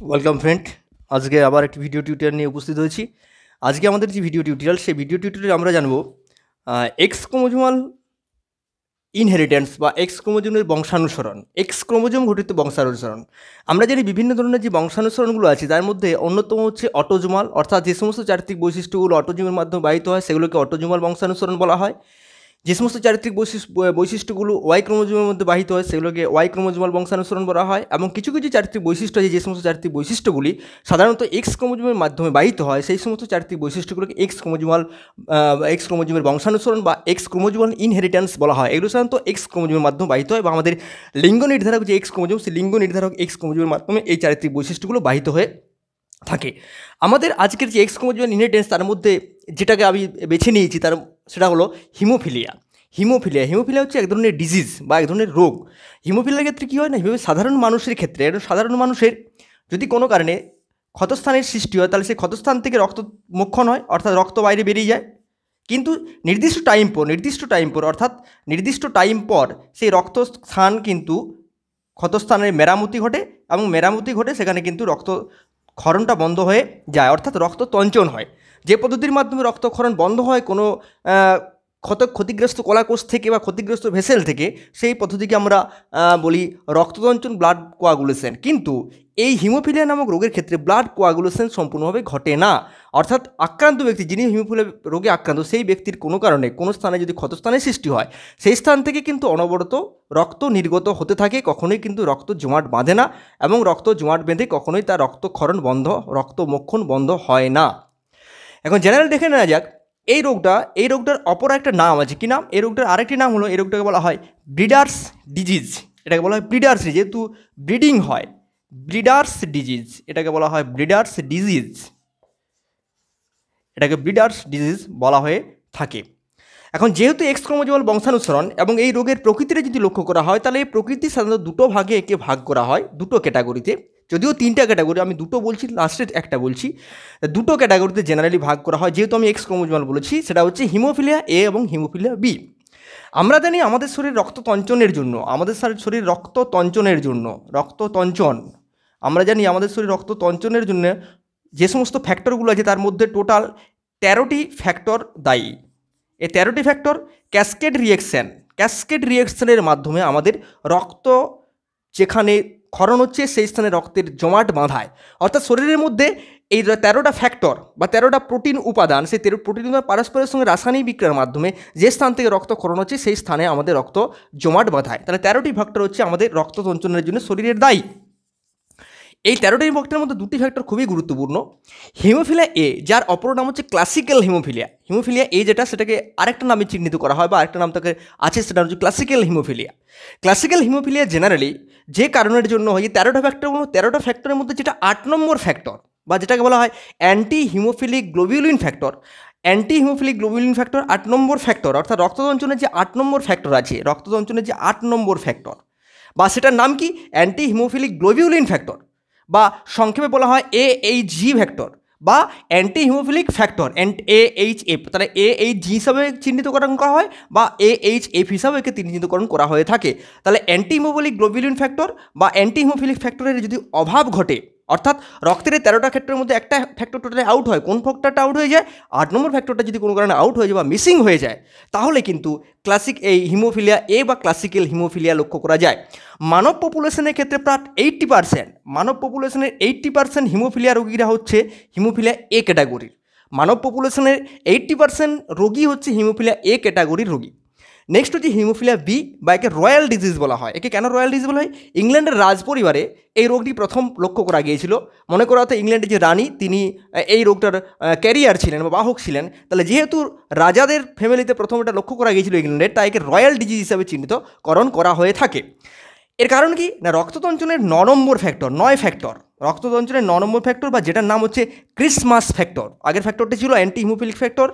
Welcome friend. আজকে আবার একটি ভিডিও টিউটোরিয়াল নিয়ে উপস্থিত হয়েছি। আজকে আমাদের যে ভিডিও টিউটোরিয়াল, সেই ভিডিও টিউটোরিয়ালে আমরা জানবো এক্স ক্রোমোজোমাল ইনহেরিটেন্স বা এক্স ক্রোমোজোমের বংশানুসরণ, এক্স ক্রোমোজোম ঘটিত বংশানুসরণ। আমরা জানি বিভিন্ন ধরনের যে বংশানুসরণগুলো আছে তার মধ্যে অন্যতম হচ্ছে অটোজোমাল, অর্থাৎ যে সমস্ত চারিত্রিক বৈশিষ্ট্যগুলো অটোজোমের মাধ্যমে বাহিত হয় সেগুলোকে অটোজোমাল বংশানুসরণ বলা হয়। যে সমস্ত চারিত্রিক বৈশিষ্ট্যগুলো ওয়াই ক্রোমোজোমের মধ্যে বাহিত হয় সেগুলোকে ওয়াই ক্রোমোজোমাল বংশানুসরণ বলা হয়। এবং কিছু কিছু চারিত্রিক বৈশিষ্ট্য আছে, যে সমস্ত চারিত্রিক বৈশিষ্ট্যগুলি সাধারণত এক্স ক্রোমোজোমের মাধ্যমে বাহিত হয় সেই সমস্ত চারিত্রিক বৈশিষ্ট্যগুলোকে এক্স ক্রোমোজোমের বংশানুসরণ বা এক্স ক্রোমোজোমাল ইনহেরিটেন্স বলা হয়। এগুলো সাধারণত এক্স ক্রোমোজোমের মাধ্যমে বাহিত হয় বা আমাদের লিঙ্গ নির্ধারক যে এক্স ক্রোমোজোম, সেই লিঙ্গ নির্ধারক এক্স ক্রোমোজোমের মাধ্যমে এই চারিত্রিক বৈশিষ্ট্যগুলো বাহিত হয়ে থাকে। আমাদের আজকের যে এক্স ক্রোমোজোমাল ইনহেরিটেন্স তার মধ্যে যেটাকে আমি বেছে নিয়েছি সেটা হলো হিমোফিলিয়া। হিমোফিলিয়া হচ্ছে এক ধরনের ডিজিজ বা এক ধরনের রোগ। হিমোফিলিয়ার ক্ষেত্রে কী হয় না, সাধারণ মানুষের ক্ষেত্রে সাধারণ মানুষের যদি কোনো কারণে ক্ষতস্থানের সৃষ্টি হয় তাহলে সেই ক্ষতস্থান থেকে রক্ত মোক্ষণ হয়, অর্থাৎ রক্ত বাইরে বেরিয়ে যায়। কিন্তু নির্দিষ্ট টাইম পর অর্থাৎ নির্দিষ্ট টাইম পর সেই রক্তস্থান কিন্তু ক্ষতস্থানের মেরামতি ঘটে এবং মেরামতি ঘটে সেখানে কিন্তু রক্তক্ষরণটা বন্ধ হয়ে যায়, অর্থাৎ রক্ত তঞ্চন হয়। যে পদ্ধতির মাধ্যমে রক্তক্ষরণ বন্ধ হয় কোনো ক্ষতিগ্রস্ত কলাকোষ থেকে বা ক্ষতিগ্রস্ত ভেসেল থেকে, সেই পদ্ধতিকে আমরা বলি রক্ততঞ্চন, ব্লাড কোয়াগুলেশন। কিন্তু এই হিমোফিলিয়া নামক রোগের ক্ষেত্রে ব্লাড কোয়াগুলেশন সম্পূর্ণভাবে ঘটে না। অর্থাৎ আক্রান্ত ব্যক্তি, যিনি হিমোফিলিয়া রোগে আক্রান্ত, সেই ব্যক্তির কোনো কারণে কোনো স্থানে যদি ক্ষতস্থানের সৃষ্টি হয় সেই স্থান থেকে কিন্তু অনবরত রক্ত নির্গত হতে থাকে, কখনোই কিন্তু রক্ত জমাট বাঁধে না এবং রক্ত জমাট বেঁধে কখনোই তার রক্তক্ষরণ বন্ধ, রক্তমোক্ষণ বন্ধ হয় না। এখন জেনারেল দেখে নেওয়া যাক এই রোগটার অপর একটা নাম আছে। কী নাম? এই রোগটার আরেকটি নাম হলো, এই রোগটাকে বলা হয় ব্রিডার্স ডিজিজ। এটাকে বলা হয় ব্রিডার্স, যেহেতু ব্রিডিং হয়, ব্রিডার্স ডিজিজ, এটাকে বলা হয় ব্রিডার্স ডিজিজ, এটাকে ব্রিডার্স ডিজিজ বলা হয়ে থাকে। এখন যেহেতু এক্স ক্রোমোজোমাল বংশানুসরণ এবং এই রোগের প্রকৃতিটা যদি লক্ষ্য করা হয় তাহলে এই প্রকৃতি সাধারণত দুটো ভাগে একে ভাগ করা হয়, দুটো ক্যাটাগরিতে। যদিও তিনটা ক্যাটাগরি, আমি দুটো বলছি, লাস্টের একটা বলছি। দুটো ক্যাটাগরিতে জেনারেলি ভাগ করা হয়, যেহেতু আমি এক্স ক্রোমোজোমাল বলেছি। সেটা হচ্ছে হিমোফিলিয়া এ এবং হিমোফিলিয়া বি। আমরা জানি আমাদের শরীর রক্ততঞ্চনের জন্য, আমরা জানি আমাদের শরীর রক্ততঞ্চনের জন্য যে সমস্ত ফ্যাক্টরগুলো আছে তার মধ্যে টোটাল 13টি ফ্যাক্টর দায়ী। এই 13টি ফ্যাক্টর ক্যাসকেড রিয়েকশনের মাধ্যমে আমাদের রক্ত যেখানে ক্ষরণ হচ্ছে সেই স্থানে রক্তের জমাট বাঁধায়। অর্থাৎ শরীরের মধ্যে এই 13টা ফ্যাক্টর বা 13টা প্রোটিন উপাদান, সেই প্রোটিন উপাদান পারস্পরের সঙ্গে রাসায়নিক বিক্রিয়ার মাধ্যমে যে স্থান থেকে রক্ত ক্ষরণ হচ্ছে সেই স্থানে আমাদের রক্ত জমাট বাঁধায়। তাহলে 13টি ফ্যাক্টর হচ্ছে আমাদের রক্ত সঞ্চালনের জন্য শরীরের দায়ী। এই 13টি ফ্যাক্টরের মধ্যে দুটি ফ্যাক্টর খুবই গুরুত্বপূর্ণ। হিমোফিলিয়া এ, যার অপর নাম হচ্ছে ক্লাসিক্যাল হিমোফিলিয়া এ, যেটা সেটাকে আরেকটা নামে চিহ্নিত করা হয় বা আরেকটা নাম তাকে আছে, সেটা হচ্ছে ক্লাসিক্যাল হিমোফিলিয়া জেনারেলি যে কারণের জন্য হয়, এই 13টা ফ্যাক্টরের মধ্যে যেটা 8 নম্বর ফ্যাক্টর বা যেটাকে বলা হয় অ্যান্টি হিমোফিলিক গ্লোবিউলিন ফ্যাক্টর, 8 নম্বর ফ্যাক্টর, অর্থাৎ রক্ততঞ্চনের যে 8 নম্বর ফ্যাক্টর বা সেটার নাম কি অ্যান্টি হিমোফিলিক গ্লোবিউলিন ফ্যাক্টর, বা সংক্ষেপে বলা হয় AHG ফ্যাক্টর বা অ্যান্টি হিমোফিলিক ফ্যাক্টর, AHF। তাহলে AHG হিসাবে চিহ্নিতকরণ করা হয় বা AHF হিসাবে একে চিহ্নিতকরণ করা হয়ে থাকে। তাহলে অ্যান্টি হিমোফিলিক গ্লোবিউলিন ফ্যাক্টর বা অ্যান্টি হিমোফিলিক ফ্যাক্টরের যদি অভাব ঘটে, অর্থাৎ রক্তের 13টা ফ্যাক্টরের মধ্যে একটা ফ্যাক্টর টোটালি আউট হয়, কোন ফ্যাক্টরটা আউট হয়ে যায়? 8 নম্বর ফ্যাক্টরটা যদি কোনো কারণে আউট হয়ে যায় বা মিসিং হয়ে যায় তাহলে কিন্তু এই হিমোফিলিয়া এ বা ক্লাসিক্যাল হিমোফিলিয়া লক্ষ্য করা যায়। মানব পপুলেশনের ক্ষেত্রে প্রায় 80% হিমোফিলিয়া রোগীরা হচ্ছে হিমোফিলিয়া এ ক্যাটাগরির। মানব পপুলেশনের 80% রোগী হচ্ছে হিমোফিলিয়া এ ক্যাটাগরির রোগী। নেক্সট হচ্ছে হিমোফিলিয়া বি বা একে রয়্যাল ডিজিজ বলা হয়। একে কেন রয়্যাল ডিজিজ বলা হয়? ইংল্যান্ডের রাজপরিবারে এই রোগটি প্রথম লক্ষ্য করা গিয়েছিল। মনে করা হতো ইংল্যান্ডের যে রানী তিনি এই রোগটার ক্যারিয়ার ছিলেন বা বাহক ছিলেন। তাহলে যেহেতু রাজাদের ফ্যামিলিতে প্রথম এটা লক্ষ্য করা গিয়েছিল ইংল্যান্ডের, তাই একে রয়্যাল ডিজিজ হিসাবে চিহ্নিতকরণ করা হয়ে থাকে। এর কারণ কি না, রক্ততঞ্চনের 9 নম্বর ফ্যাক্টর বা যেটার নাম হচ্ছে ক্রিসমাস ফ্যাক্টর। আগের ফ্যাক্টরটি ছিল অ্যান্টি হিমোফিলিক ফ্যাক্টর,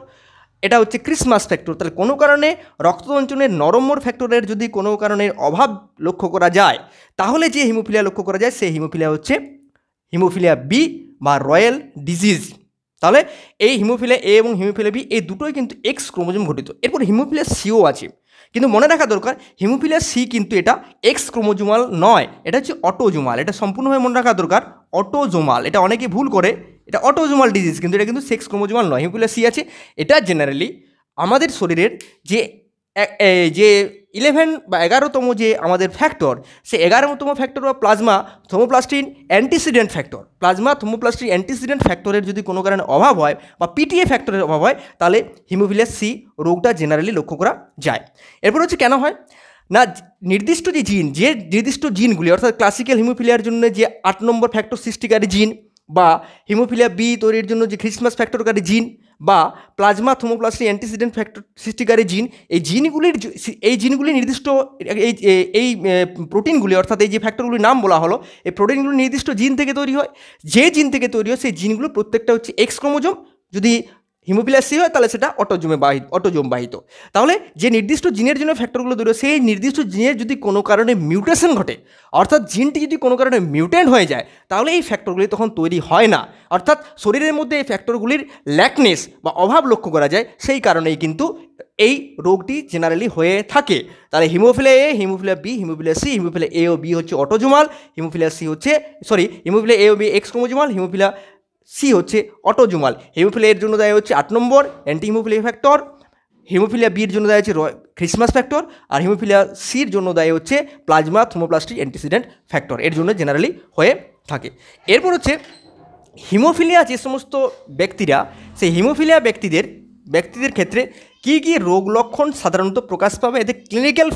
এটা হচ্ছে ক্রিসমাস ফ্যাক্টর। তাহলে কোনো কারণে রক্ততঞ্চনের 9 নম্বর ফ্যাক্টরের যদি কোনো কারণে অভাব লক্ষ্য করা যায় তাহলে যে হিমোফিলিয়া লক্ষ্য করা যায় সেই হিমোফিলিয়া হচ্ছে হিমোফিলিয়া বি বা রয়্যাল ডিজিজ। তাহলে এই হিমোফিলিয়া এ এবং হিমোফিলিয়া বি এই দুটোই কিন্তু এক্স ক্রোমোজোম ঘটিত। এরপর হিমোফিলিয়া সিও আছে। কিন্তু মনে রাখা দরকার হিমোফিলিয়া সি কিন্তু এটা এক্স ক্রোমোজোমাল নয়, এটা হচ্ছে অটোজোমাল। এটা সম্পূর্ণভাবে মনে রাখা দরকার, অটোজোমাল। এটা অনেকে ভুল করে, এটা অটোজোমাল ডিজিজ, কিন্তু এটা কিন্তু সেক্স ক্রোমোজোমাল নয়। হিমোফিলিয়া সি আছে, এটা জেনারেলি আমাদের শরীরের যে 11 বা 11তম যে আমাদের ফ্যাক্টর, সে 11তম ফ্যাক্টর বা plasma thromboplastin antecedent factor, plasma thromboplastin antecedent ফ্যাক্টরের যদি কোনো কারণে অভাব হয় বা পিটিএ ফ্যাক্টরের অভাব হয়, তাহলে হিমোফিলিয়া সি রোগটা জেনারেলি লক্ষ্য করা যায়। এরপর হচ্ছে কেন হয় না, নির্দিষ্ট যে নির্দিষ্ট জিনগুলি, অর্থাৎ ক্লাসিক্যাল হিমোফিলিয়ার জন্য যে 8 নম্বর ফ্যাক্টর সৃষ্টিকারী জিন, বা হিমোফিলিয়া বি তৈরির জন্য যে খ্রিসমাস ফ্যাক্টরকারী জিন, বা প্লাজমা থোমোপ্লাস্টিন অ্যান্টিসিডেন্ট ফ্যাক্টর সৃষ্টিকারী জিন, এই জিনগুলি নির্দিষ্ট এই প্রোটিনগুলি, অর্থাৎ এই যে ফ্যাক্টরগুলির নাম বলা হলো, এই প্রোটিনগুলি নির্দিষ্ট জিন থেকে তৈরি হয়। যে জিন থেকে তৈরি হয় সেই জিনগুলো প্রত্যেকটা হচ্ছে এক্স ক্রোমোজোম। যদি হিমোফিলিয়া সি হয় তাহলে সেটা অটোজোম বাহিত। তাহলে যে নির্দিষ্ট জিনের জন্য ফ্যাক্টরগুলো তৈরি হয়, সেই নির্দিষ্ট জিনের যদি কোনো কারণে মিউটেশন ঘটে, অর্থাৎ জিনটি যদি কোনো কারণে মিউটেন্ট হয়ে যায়, তাহলে এই ফ্যাক্টরগুলি তখন তৈরি হয় না। অর্থাৎ শরীরের মধ্যে এই ফ্যাক্টরগুলির ল্যাকনেস বা অভাব লক্ষ্য করা যায়, সেই কারণেই কিন্তু এই রোগটি জেনারেলি হয়ে থাকে। তাহলে haemophilia A, haemophilia B, haemophilia C, haemophilia A ও বি হচ্ছে অটোজোমাল, হিমোফিলিয়া এ ও B X chromosomal, haemophilia C হচ্ছে অটোজোমাল। হিমোফিলিয়া এর জন্য দায়ী হচ্ছে 8 নম্বর অ্যান্টি হিমোফিলিয়া ফ্যাক্টর, হিমোফিলিয়া বির জন্য দায়ী হচ্ছে খ্রিসমাস ফ্যাক্টর, আর হিমোফিলিয়া সির জন্য দায়ী হচ্ছে প্লাজমা থোমোপ্লাস্টিক অ্যান্টিসিডেন্ট ফ্যাক্টর। এর জন্য জেনারেলি হয়ে থাকে। এরপর হচ্ছে হিমোফিলিয়া যে সমস্ত ব্যক্তিরা, সেই হিমোফিলিয়া ব্যক্তিদের ক্ষেত্রে কী কী রোগ লক্ষণ সাধারণত প্রকাশ পাবে, এদের ক্লিনিক্যাল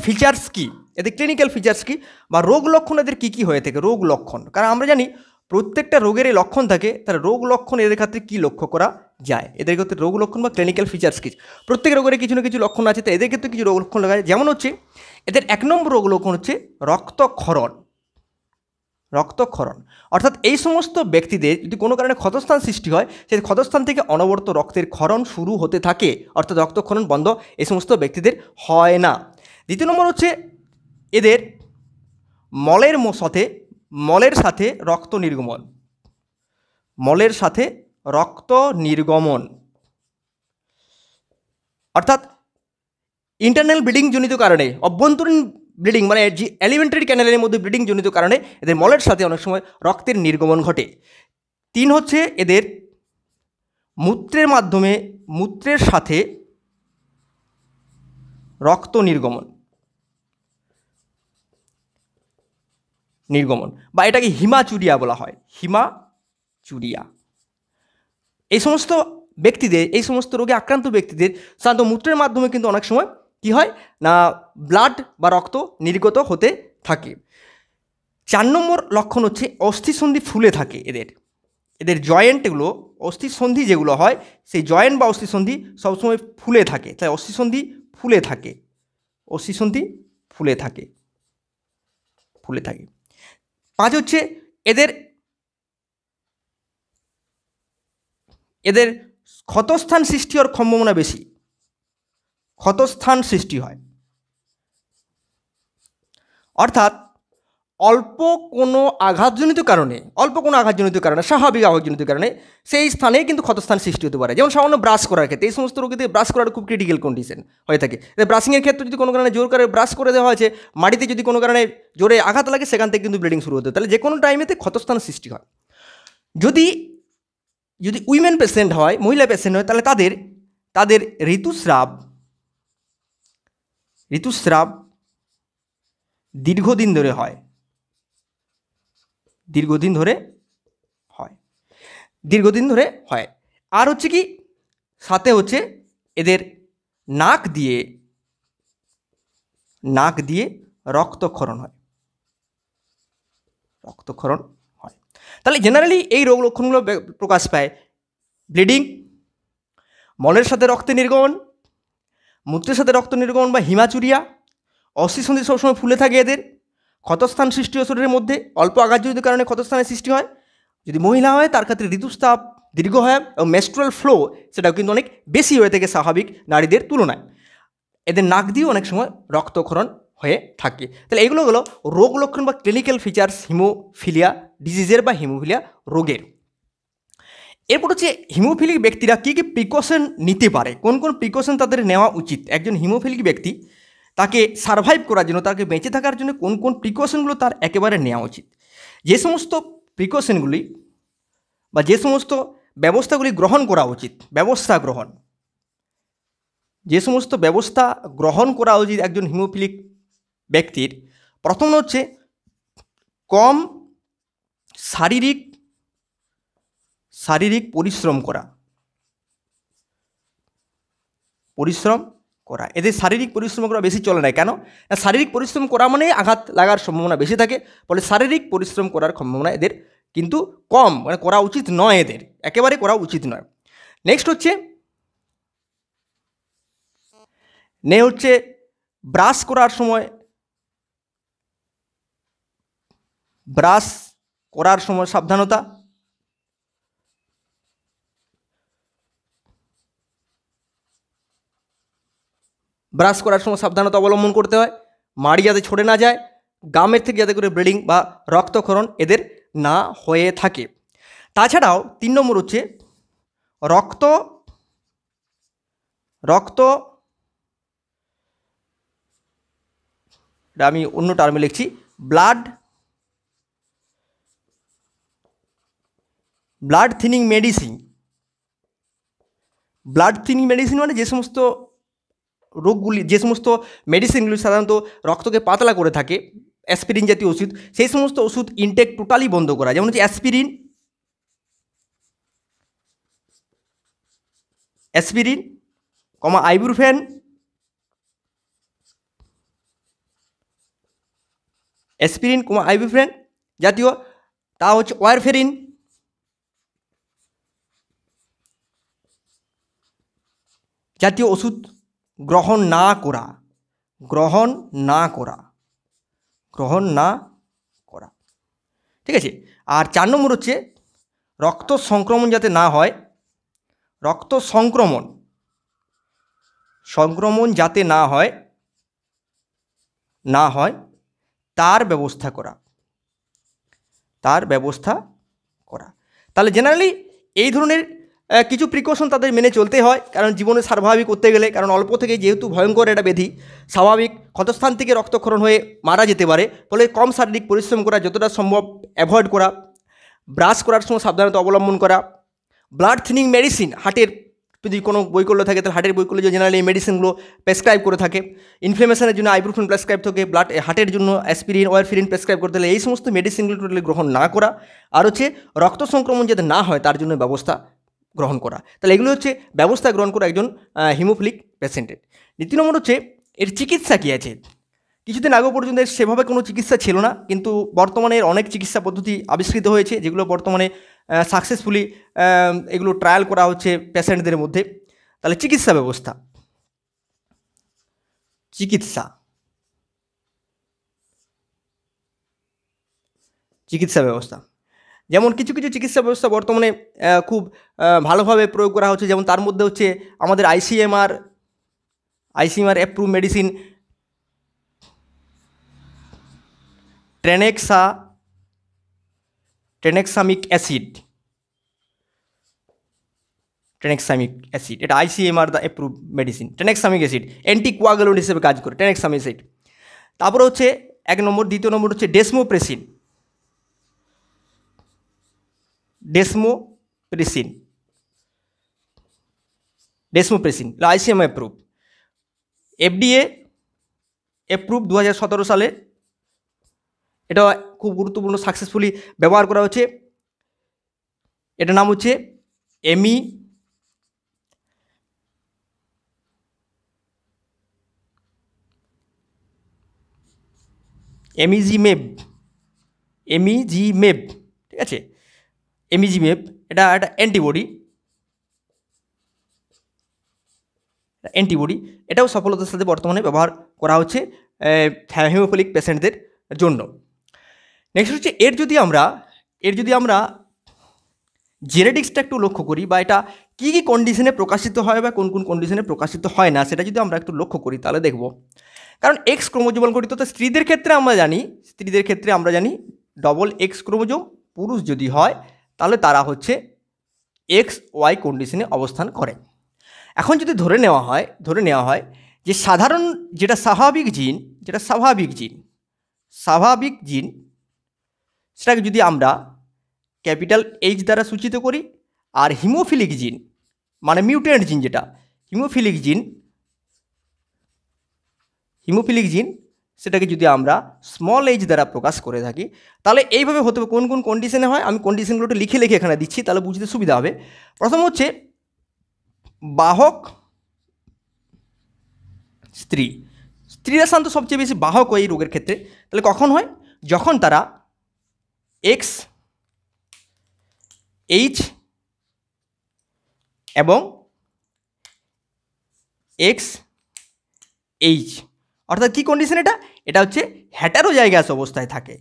ফিচার্স কী, বা রোগ লক্ষণ এদের কী কী হয়ে থাকে, রোগ লক্ষণ। কারণ আমরা জানি প্রত্যেকটা রোগেরই লক্ষণ থাকে, তার রোগ লক্ষণ এদের ক্ষেত্রে কী লক্ষ্য করা যায়, এদের ক্ষেত্রে রোগ লক্ষণ বা ক্লিনিক্যাল ফিচার্স কী। প্রত্যেক রোগের কিছু না কিছু লক্ষণ আছে, তো এদের ক্ষেত্রে কিছু রোগ লক্ষণ দেখা যায়। যেমন হচ্ছে এদের 1 নম্বর রোগ লক্ষণ হচ্ছে রক্তক্ষরণ। অর্থাৎ এই সমস্ত ব্যক্তিদের যদি কোনো কারণে ক্ষতস্থান সৃষ্টি হয়, সেই ক্ষতস্থান থেকে অনবরত রক্তের ক্ষরণ শুরু হতে থাকে, অর্থাৎ রক্তক্ষরণ বন্ধ এই সমস্ত ব্যক্তিদের হয় না। 2 নম্বর হচ্ছে এদের মলের সাথে রক্ত নির্গমন, অর্থাৎ ইন্টারনাল ব্লিডিং জনিত কারণে, অভ্যন্তরীণ ব্লিডিং মানে যে এলিমেন্টারি ক্যানেলের মধ্যে ব্লিডিং জনিত কারণে এদের মলের সাথে অনেক সময় রক্তের নির্গমন ঘটে। 3 হচ্ছে এদের মূত্রের সাথে রক্ত নির্গমন, বা এটাকে হিমাচুরিয়া বলা হয়, এই সমস্ত রোগে আক্রান্ত ব্যক্তিদের সাধারণত মূত্রের মাধ্যমে কিন্তু অনেক সময় কী হয় না, ব্লাড বা রক্ত নির্গত হতে থাকে। 4 নম্বর লক্ষণ হচ্ছে অস্থিসন্ধি ফুলে থাকে। এদের জয়েন্টগুলো, অস্থিসন্ধি যেগুলো হয়, সেই জয়েন্ট বা অস্থিসন্ধি সবসময় ফুলে থাকে, তাই অস্থিসন্ধি ফুলে থাকে। 5 হচ্ছে এদের ক্ষতস্থান সৃষ্টি হওয়ার সম্ভাবনা বেশি, অর্থাৎ অল্প কোনো আঘাতজনিত কারণে, স্বাভাবিক আঘাতজনিত কারণে সেই স্থানে কিন্তু ক্ষতস্থান সৃষ্টি হতে পারে। যেমন সামান্য ব্রাশ করার ক্ষেত্রে, এই সমস্ত রোগীতে ব্রাশ করার খুব ক্রিটিক্যাল কন্ডিশন হয়ে থাকে। ব্রাশিংয়ের ক্ষেত্রে যদি কোনো কারণে জোর করে ব্রাশ করে দেওয়া হয়েছে, মাটিতে যদি কোনো কারণে জোরে আঘাত লাগে, সেখান থেকে কিন্তু ব্লিডিং শুরু হতে হয়। তাহলে যে কোনো টাইমেতে ক্ষতস্থান সৃষ্টি হয়। যদি উইমেন পেশেন্ট হয়, মহিলা পেশেন্ট হয়, তাহলে তাদের ঋতুস্রাব দীর্ঘদিন ধরে হয়। আর হচ্ছে কি, সাথে হচ্ছে এদের নাক দিয়ে রক্তক্ষরণ হয়। তাহলে জেনারেলি এই রোগ লক্ষণগুলো প্রকাশ পায়: ব্লিডিং, মলের সাথে রক্তের নির্গমন, মূত্রের সাথে রক্ত নির্গমন বা হিমাচুরিয়া, অস্থিসন্ধি সবসময় ফুলে থাকে, এদের ক্ষতস্থান সৃষ্টি হয় শরীরের মধ্যে, অল্প আঘাতজনিত কারণে ক্ষতস্থানের সৃষ্টি হয়। যদি মহিলা হয় তার ক্ষেত্রে ঋতুস্রাব দীর্ঘ হয় এবং মেনস্ট্রুয়াল ফ্লো সেটাও কিন্তু অনেক বেশি হয়ে থাকে স্বাভাবিক নারীদের তুলনায়। এদের নাক দিয়েও অনেক সময় রক্তক্ষরণ হয়ে থাকে। তাহলে এগুলো হলো রোগ লক্ষণ বা ক্লিনিক্যাল ফিচার্স হিমোফিলিয়া ডিজিজের বা হিমোফিলিয়া রোগের। এরপর হচ্ছে হিমোফিলিক ব্যক্তিরা কী কী প্রিকশন নিতে পারে, কোন প্রিকশন তাদের নেওয়া উচিত। একজন হিমোফিলিক ব্যক্তি তাকে সারভাইভ করার জন্য, তাকে বেঁচে থাকার জন্য কোন কোন প্রিকশনগুলো তার একেবারে নেওয়া উচিত, যে সমস্ত প্রিকশনগুলি বা যে সমস্ত ব্যবস্থাগুলি গ্রহণ করা উচিত, যে সমস্ত ব্যবস্থা গ্রহণ করা উচিত একজন হিমোফিলিক ব্যক্তির, প্রথম হচ্ছে কম শারীরিক পরিশ্রম করা। এদের শারীরিক পরিশ্রম করা বেশি চলে না। কেন? শারীরিক পরিশ্রম করা মানে আঘাত লাগার সম্ভাবনা বেশি থাকে, ফলে শারীরিক পরিশ্রম করার সম্ভাবনা এদের কিন্তু কম, মানে করা উচিত নয়, এদের একেবারে করা উচিত নয়। নেক্সট হচ্ছে ব্রাশ করার সময় সাবধানতা। ব্রাশ করার সময় সাবধানতা অবলম্বন করতে হয়, মাড়ি যাতে ছড়ে না যায়, গামের থেকে যাতে করে ব্লিডিং বা রক্তক্ষরণ এদের না হয়ে থাকে। তাছাড়াও 3 নম্বর হচ্ছে রক্ত এটা আমি অন্য টার্মে লিখছি, ব্লাড থিনিং মেডিসিন। মানে যে সমস্ত রোগগুলি, যে সমস্ত মেডিসিনগুলি সাধারণত রক্তকে পাতলা করে থাকে, অ্যাসপিরিন জাতীয় ওষুধ, সেই সমস্ত ওষুধ ইনটেক টোটালি বন্ধ করা। যেমন হচ্ছে অ্যাসপিরিন, আইবুপ্রোফেন, আইবুপ্রোফেন জাতীয়, তা হচ্ছে ওয়ারফেরিন জাতীয় ওষুধ গ্রহণ না করা। ঠিক আছে। আর 4 নম্বর হচ্ছে রক্ত সংক্রমণ যাতে না হয়, সংক্রমণ যাতে না হয় তার ব্যবস্থা করা। তাহলে জেনারেলি এই ধরনের কিছু প্রিকশন তাদের মেনে চলতে হয়, কারণ জীবনে স্বাভাবিক করতে গেলে, কারণ অল্প থেকে যেহেতু ভয়ঙ্কর একটা ব্যাধি, স্বাভাবিক ক্ষতস্থান থেকে রক্তক্ষরণ হয়ে মারা যেতে পারে, ফলে কম শারীরিক পরিশ্রম করা, যতটা সম্ভব অ্যাভয়েড করা, ব্রাশ করার সময় সাবধানতা অবলম্বন করা, ব্লাড থিনিং মেডিসিন, হার্টের যদি কোনো বৈকল্য থাকে তাহলে হার্টের বৈকল্য জেনারেলি এই মেডিসিনগুলো প্রেসক্রাইব করে থাকে, ইনফ্লেমেশনের জন্য আইবুপ্রোফেন প্রেসক্রাইব থাকে, হার্টের জন্য অ্যাসপিরিন, ওয়ারফেরিন প্রেসক্রাইব করতে হলে এই সমস্ত মেডিসিনগুলো টোটালি গ্রহণ না করা, আর হচ্ছে রক্ত সংক্রমণ যাতে না হয় তার জন্য ব্যবস্থা গ্রহণ করা। তাহলে এগুলো হচ্ছে ব্যবস্থা গ্রহণ করা একজন হিমোফিলিক পেশেন্টের। দ্বিতীয় নম্বর হচ্ছে এর চিকিৎসা কী আছে। কিছুদিন আগে পর্যন্ত সেভাবে কোনো চিকিৎসা ছিল না, কিন্তু বর্তমানে অনেক চিকিৎসা পদ্ধতি আবিষ্কৃত হয়েছে, যেগুলো বর্তমানে সাকসেসফুলি এগুলো ট্রায়াল করা হচ্ছে পেশেন্টদের মধ্যে। তাহলে চিকিৎসা ব্যবস্থা যেমন কিছু কিছু চিকিৎসা ব্যবস্থা বর্তমানে খুব ভালোভাবে প্রয়োগ করা হচ্ছে। যেমন তার মধ্যে হচ্ছে আমাদের ICMR approve medicine tranexamic acid, এটা ICMR the approve medicine. Tranexamic acid anticoagulant হিসেবে কাজ করে, ট্রেনেক্সামিক অ্যাসিড। তারপরে হচ্ছে 1 নম্বর। দ্বিতীয় নম্বর হচ্ছে desmopressin, ICMR approve, FDA approve 2017 সালে। এটা খুব গুরুত্বপূর্ণ, সাকসেসফুলি ব্যবহার করা হচ্ছে। এটার নাম হচ্ছে এমিজিমেব, ঠিক আছে। এমিজিমেব এটা একটা অ্যান্টিবডি, এটাও সফলতার সাথে বর্তমানে ব্যবহার করা হচ্ছে হিমোফিলিক পেশেন্টদের জন্য। নেক্সট হচ্ছে এর যদি আমরা জেনেটিক্সটা একটু লক্ষ্য করি, বা এটা কী কী কন্ডিশনে প্রকাশিত হয় বা কোন কোন কন্ডিশনে প্রকাশিত হয় না, সেটা যদি আমরা একটু লক্ষ্য করি তাহলে দেখব। কারণ এক্স ক্রোমোজোমাল গঠিত, তো স্ত্রীদের ক্ষেত্রে আমরা জানি ডবল এক্স ক্রোমোজোম, পুরুষ যদি হয় তাহলে তারা হচ্ছে XY কন্ডিশনে অবস্থান করে। এখন যদি ধরে নেওয়া হয় যে সাধারণ যেটা স্বাভাবিক জিন সেটাকে যদি আমরা ক্যাপিটাল এইচ দ্বারা সূচিত করি, আর হিমোফিলিক জিন মানে মিউট্যান্ট জিন, যেটা হিমোফিলিক জিন সেটাকে যদি আমরা স্মল এইচ দ্বারা প্রকাশ করে থাকি, তাহলে এইভাবে হতে হবে। কোন কোন কন্ডিশনে হয় আমি কন্ডিশনগুলোটা লিখে এখানে দিচ্ছি, তাহলে বুঝতে সুবিধা হবে। প্রথম হচ্ছে বাহক স্ত্রীরা সাধারণত সবচেয়ে বেশি বাহক হয় এই রোগের ক্ষেত্রে। তাহলে কখন হয়? যখন তারা XH এবং XH, অর্থাৎ কী কন্ডিশন এটা হচ্ছে হেটারোজাইগাস অবস্থায় থাকে,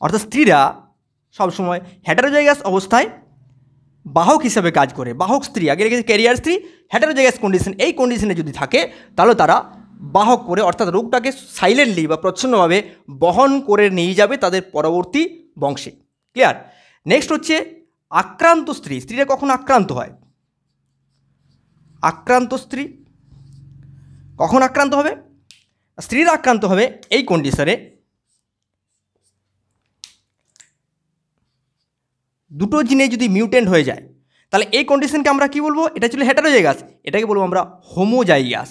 অর্থাৎ স্ত্রীরা সবসময় হেটারোজাইগাস অবস্থায় বাহক হিসাবে কাজ করে। বাহক স্ত্রী, আগে রেখেছে ক্যারিয়ার স্ত্রী, হেটারোজাইগাস কন্ডিশন, এই কন্ডিশনে যদি থাকে তাহলে তারা বাহক করে, অর্থাৎ রোগটাকে সাইলেন্টলি বা প্রচ্ছন্নভাবে বহন করে নিয়ে যাবে তাদের পরবর্তী বংশে। ক্লিয়ার? নেক্সট হচ্ছে আক্রান্ত স্ত্রীরা কখন আক্রান্ত হয়? স্ত্রী কখন আক্রান্ত হবে? স্ত্রীরা আক্রান্ত হবে এই কন্ডিশনে, দুটো জিনে যদি মিউটেন্ট হয়ে যায়, তাহলে এই কন্ডিশনকে আমরা কি বলবো? এটা ছিল হেটারোজাইগাস, এটাকে বলবো আমরা হোমোজাইগাস।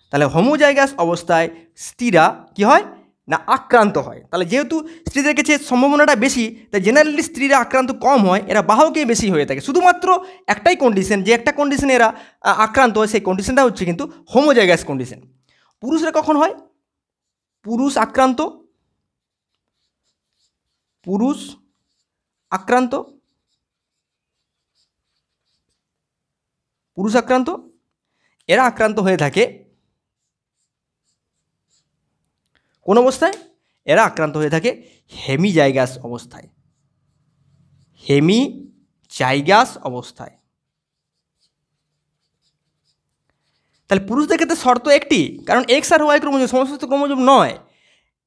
তাহলে হোমোজাইগাস অবস্থায় স্ত্রীরা কি হয় না আক্রান্ত হয়। তাহলে যেহেতু স্ত্রীদের কাছে সম্ভাবনাটা বেশি, তাই জেনারেলি স্ত্রীরা আক্রান্ত কম হয়, এরা বাহকে বেশি হয়ে থাকে। শুধুমাত্র একটাই কন্ডিশন, যে একটা কন্ডিশনে এরা আক্রান্ত হয়, সেই কন্ডিশনটা হচ্ছে কিন্তু হোমোজাইগাস কন্ডিশন। পুরুষরা কখন হয়? পুরুষ আক্রান্ত এরা আক্রান্ত হয়ে থাকে কোন অবস্থায়? এরা আক্রান্ত হয়ে থাকে হেমিজাইগাস অবস্থায়। তাহলে পুরুষদের ক্ষেত্রে শর্ত একটি, কারণ এক্স আর ওয়াই ক্রোমোজোম সমস্ত ক্রোমোজোম নয়,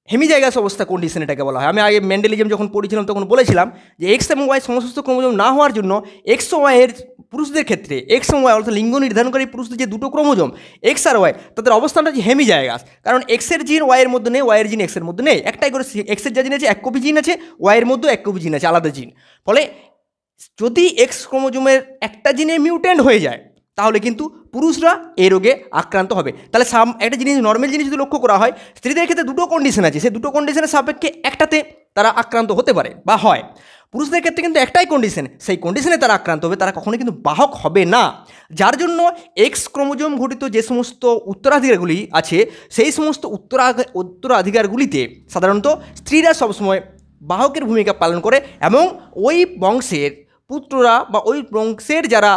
হেমিজাইগাস অবস্থা কন্ডিশন এটাকে বলা হয়। আমি আগে মেন্ডেলিজম যখন পড়েছিলাম তখন বলেছিলাম যে এক্স এবং ওয়াই সমস্ত ক্রোমোজোম না হওয়ার জন্য এক্স ও ওয়াইয়ের পুরুষদের ক্ষেত্রে এক্স এবং ওয়াই অর্থাৎ লিঙ্গ নির্ধারণকারী পুরুষদের যে দুটো ক্রোমোজোম এক্স আর ওয়াই, তাদের অবস্থানটা হচ্ছে হেমিজাইগাস। কারণ এক্সের জিন ওয়াইয়ের মধ্যে নেই, ওয়াইয়ের জিন এক্সের মধ্যে নেই, একটাই করে এক্সের যা জিন আছে এক কপি জিন আছে, ওয়াইয়ের মধ্যেও এক কপি জিন আছে, আলাদা জিন। ফলে যদি এক্স ক্রোমোজোমের একটা জিনে মিউটেন্ট হয়ে যায় তাহলে কিন্তু পুরুষরা এই রোগে আক্রান্ত হবে। তাহলে একটা জিনিস নর্মাল জিনিস যদি লক্ষ্য করা হয়, স্ত্রীদের ক্ষেত্রে দুটো কন্ডিশন আছে, সেই দুটো কন্ডিশনের সাপেক্ষে একটাতে তারা আক্রান্ত হতে পারে বা হয়। পুরুষদের ক্ষেত্রে কিন্তু একটাই কন্ডিশন, সেই কন্ডিশনে তারা আক্রান্ত হবে, তারা কখনোই কিন্তু বাহক হবে না। যার জন্য এক্স ক্রোমোজোম ঘটিত যে সমস্ত উত্তরাধিকারগুলি আছে, সেই সমস্ত উত্তরাধিকারগুলিতে সাধারণত স্ত্রীরা সবসময় বাহকের ভূমিকা পালন করে, এবং ওই বংশের পুত্ররা বা ওই বংশের যারা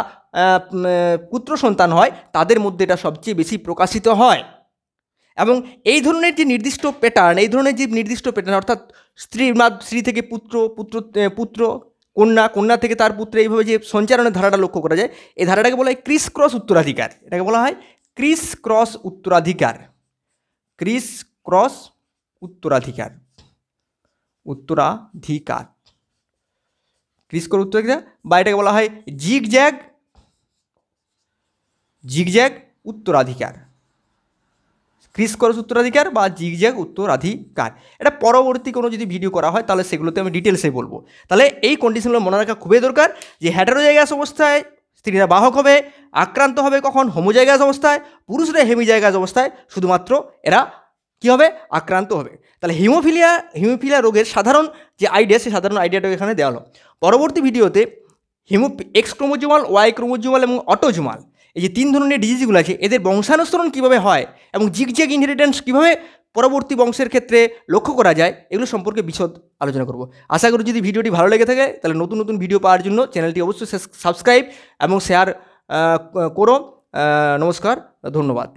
পুত্র সন্তান হয় তাদের মধ্যে এটা সবচেয়ে বেশি প্রকাশিত হয়। এবং এই ধরনের যে নির্দিষ্ট প্যাটার্ন অর্থাৎ স্ত্রী থেকে পুত্র কন্যা থেকে তার পুত্র, এইভাবে যে সঞ্চারণের ধারাটা লক্ষ্য করা যায়, এই ধারাটাকে বলা হয় ক্রিস ক্রস উত্তরাধিকার। এটাকে বলা হয় ক্রিস ক্রস উত্তরাধিকার বা এটাকে বলা হয় জিগজ্যাগ উত্তরাধিকার, ক্রিস ক্রস উত্তরাধিকার বা জিগজ্যাগ উত্তরাধিকার। এটা পরবর্তী কোনো যদি ভিডিও করা হয় তাহলে সেগুলোতে আমি ডিটেলসে বলবো। তাহলে এই কন্ডিশনগুলো মনে রাখা খুবই দরকার, যে হেটারোজাইগাস অবস্থায় স্ত্রীরা বাহক হবে, আক্রান্ত হবে কখন? হোমোজাইগাস অবস্থায়। পুরুষরা হেমিজাইগাস অবস্থায় শুধুমাত্র এরা কী হবে? আক্রান্ত হবে। তাহলে হিমোফিলিয়া রোগের সাধারণ যে আইডিয়া, সেই সাধারণ আইডিয়াটা এখানে দেওয়া হলো। পরবর্তী ভিডিওতে এক্স ক্রোমোজোমাল, ওয়াই ক্রোমোজোমাল এবং অটোজোমাল, এই যে তিন ধরনের ডিজিজগুলো আছে, এদের বংশানুসরণ কীভাবে হয় এবং জিগজ্যাগ ইনহেরিটেন্স কীভাবে পরবর্তী বংশের ক্ষেত্রে লক্ষ্য করা যায়, এগুলো সম্পর্কে বিশদ আলোচনা করব। আশা করি যদি ভিডিওটি ভালো লেগে থাকে তাহলে নতুন নতুন ভিডিও পাওয়ার জন্য চ্যানেলটি অবশ্যই সাবস্ক্রাইব এবং শেয়ার করো। নমস্কার, ধন্যবাদ।